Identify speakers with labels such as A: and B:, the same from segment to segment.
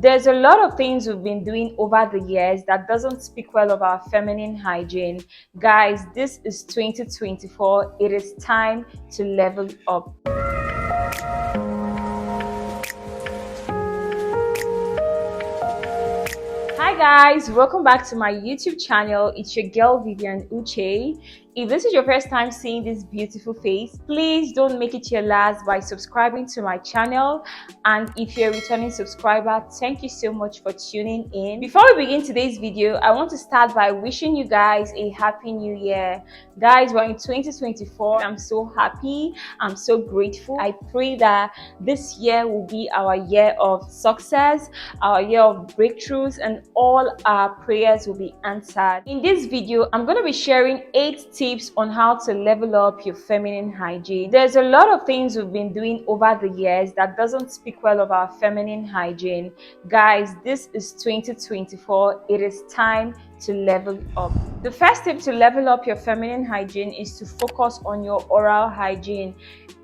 A: There's a lot of things we've been doing over the years that doesn't speak well of our feminine hygiene. Guys, this is 2024. It is time to level up. Hi guys, welcome back to my YouTube channel. It's your girl Vivian Uche. If this is your first time seeing this beautiful face, please don't make it your last by subscribing to my channel. And if you're a returning subscriber, thank you so much for tuning in. Before we begin today's video, I want to start by wishing you guys a happy new year. Guys, we're in 2024. I'm so happy. I'm so grateful. I pray that this year will be our year of success, our year of breakthroughs, and all our prayers will be answered. In this video, I'm going to be sharing 8 tips on how to level up your feminine hygiene. There's a lot of things we've been doing over the years that doesn't speak well of our feminine hygiene. Guys, this is 2024. It is time to level up. The first tip to level up your feminine hygiene is to focus on your oral hygiene.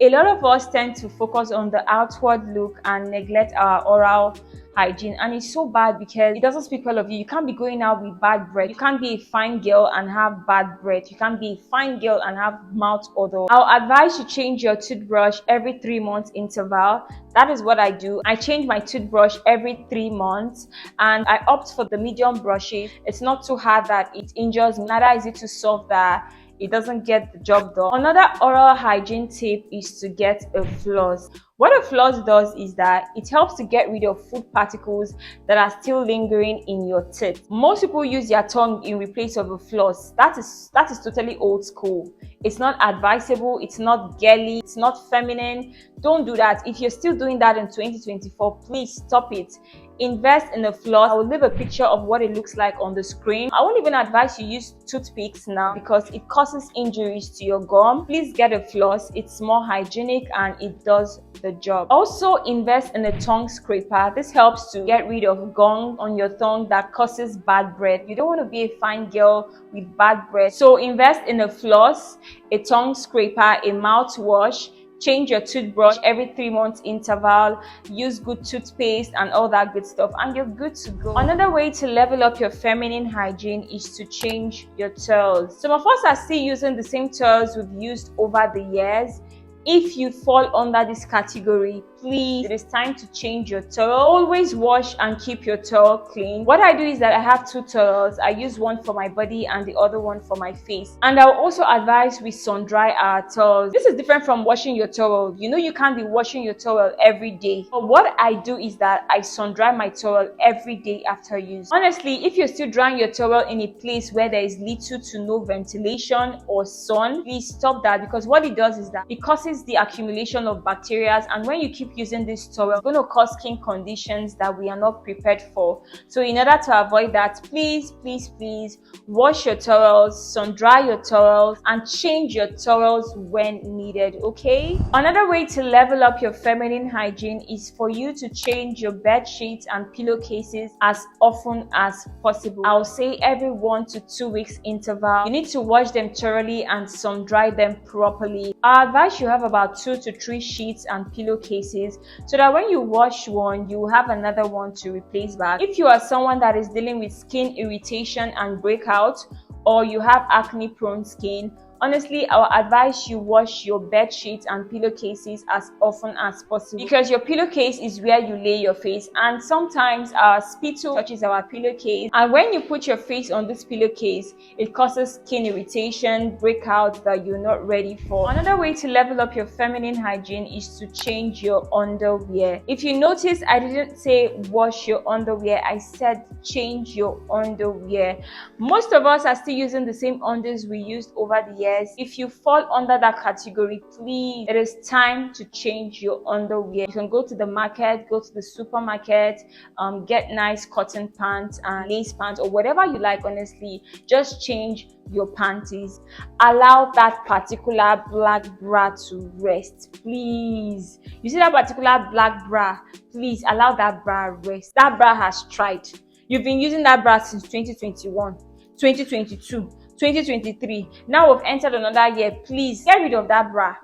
A: A lot of us tend to focus on the outward look and neglect our oral hygiene, and it's so bad because it doesn't speak well of you. You can't be going out with bad breath. You can't be a fine girl and have bad breath. You can't be a fine girl and have mouth odor. I'll advise you change your toothbrush every 3 months interval. That is what I do. I change my toothbrush every 3 months, and I opt for the medium brushes. It's not too hard that it injures me, neither is it too soft that it doesn't get the job done. Another oral hygiene tip is to get a floss. What a floss does is that it helps to get rid of food particles that are still lingering in your teeth. Most people use their tongue in replace of a floss. That is totally old school. It's not advisable, it's not girly, it's not feminine. Don't do that. If you're still doing that in 2024, please stop it. Invest in a floss. I will leave a picture of what it looks like on the screen. I won't even advise you use toothpicks now because it causes injuries to your gum. Please get a floss. It's more hygienic and it does the job. Also, invest in a tongue scraper. This helps to get rid of gum on your tongue that causes bad breath. You don't want to be a fine girl with bad breath. So invest in a floss, a tongue scraper, a mouthwash. Change your toothbrush every 3 months interval, use good toothpaste and all that good stuff, and you're good to go. Another way to level up your feminine hygiene is to change your towels. Some of us are still using the same towels we've used over the years. If you fall under this category, please, it is time to change your towel. Always wash and keep your towel clean. What I do is that I have 2 towels. I use one for my body and the other one for my face. And I'll also advise we sun dry our towels. This is different from washing your towel. You know you can't be washing your towel every day. But what I do is that I sun dry my towel every day after use. Honestly, if you're still drying your towel in a place where there is little to no ventilation or sun, please stop that, because what it does is that it causes the accumulation of bacteria, and when you keep using this towel, it's going to cause skin conditions that we are not prepared for. So in order to avoid that, please wash your towels, sun dry your towels, and change your towels when needed. Okay, another way to level up your feminine hygiene is for you to change your bed sheets and pillowcases as often as possible. I'll say every 1 to 2 weeks interval. You need to wash them thoroughly and sun dry them properly. I advise you have about 2 to 3 sheets and pillowcases so that when you wash one, you have another one to replace back. If you are someone that is dealing with skin irritation and breakout, or you have acne prone skin, honestly, I would advise you wash your bed sheets and pillowcases as often as possible, because your pillowcase is where you lay your face, and sometimes our spittle touches our pillowcase, and when you put your face on this pillowcase, it causes skin irritation, breakout that you're not ready for. Another way to level up your feminine hygiene is to change your underwear. If you notice, I didn't say wash your underwear, I said change your underwear. Most of us are still using the same undies we used over the years. If you fall under that category, please, it is time to change your underwear. You can go to the market, go to the supermarket, get nice cotton pants and lace pants or whatever you like. Honestly, just change your panties. Allow that particular black bra to rest, please. You see that particular black bra, please allow that bra rest. That bra has tried. You've been using that bra since 2021, 2022, 2023. Now we've entered another year. Please get rid of that bra.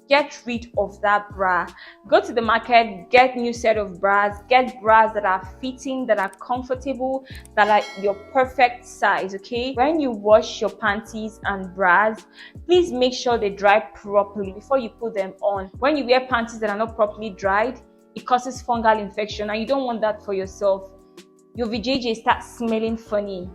A: Get get rid of that bra. Go to the market, get new set of bras, get bras that are fitting, that are comfortable, that are your perfect size. Okay, when you wash your panties and bras, please make sure they dry properly before you put them on. When you wear panties that are not properly dried, it causes fungal infection, and you don't want that for yourself. Your vajayjay starts smelling funny.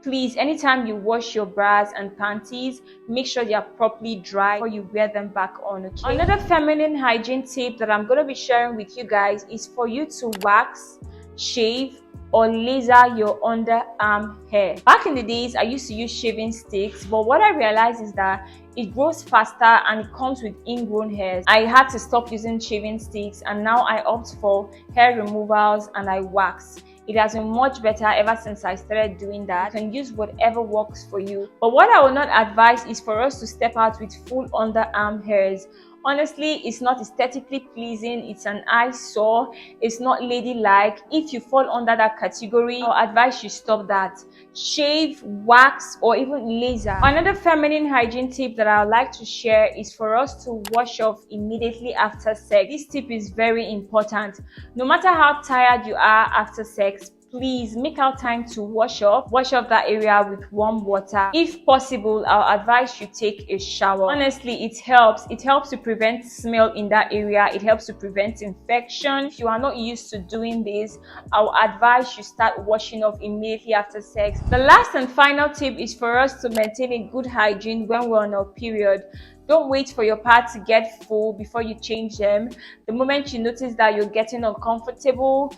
A: Please, anytime you wash your bras and panties, make sure they are properly dry before you wear them back on, okay? Another feminine hygiene tip that I'm going to be sharing with you guys is for you to wax, shave, or laser your underarm hair. Back in the days, I used to use shaving sticks, but what I realized is that it grows faster and it comes with ingrown hairs. I had to stop using shaving sticks, and now I opt for hair removals and I wax. It has been much better ever since I started doing that. You can use whatever works for you. But what I will not advise is for us to step out with full underarm hairs. Honestly, it's not aesthetically pleasing. It's an eyesore. It's not ladylike. If you fall under that category, I'll advise you stop that. Shave, wax, or even laser. Another feminine hygiene tip that I would like to share is for us to wash off immediately after sex. This tip is very important. No matter how tired you are after sex, please make out time to wash off that area with warm water. If possible, I'll advise you take a shower. Honestly, it helps to prevent smell in that area. It helps to prevent infection. If you are not used to doing this, I'll advise you start washing off immediately after sex. The last and final tip is for us to maintain a good hygiene when we're on our period. Don't wait for your pads to get full before you change them. The moment you notice that you're getting uncomfortable,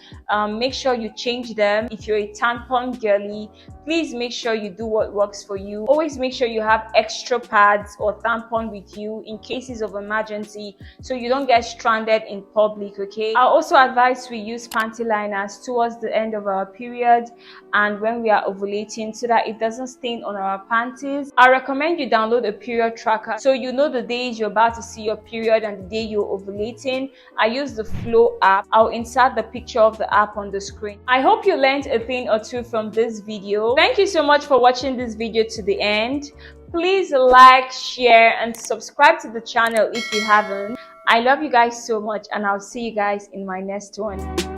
A: make sure you change them. If you're a tampon girly, please make sure you do what works for you. Always make sure you have extra pads or tampon with you in cases of emergency so you don't get stranded in public, okay? I'll also advise we use panty liners towards the end of our period and when we are ovulating so that it doesn't stain on our panties. I recommend you download a period tracker so you know the days you're about to see your period and the day you're ovulating. I use the Flow app. I'll insert the picture of the app on the screen. I hope you learned a thing or two from this video. Thank you so much for watching this video to the end. Please like, share, and subscribe to the channel if you haven't. I love you guys so much, and I'll see you guys in my next one.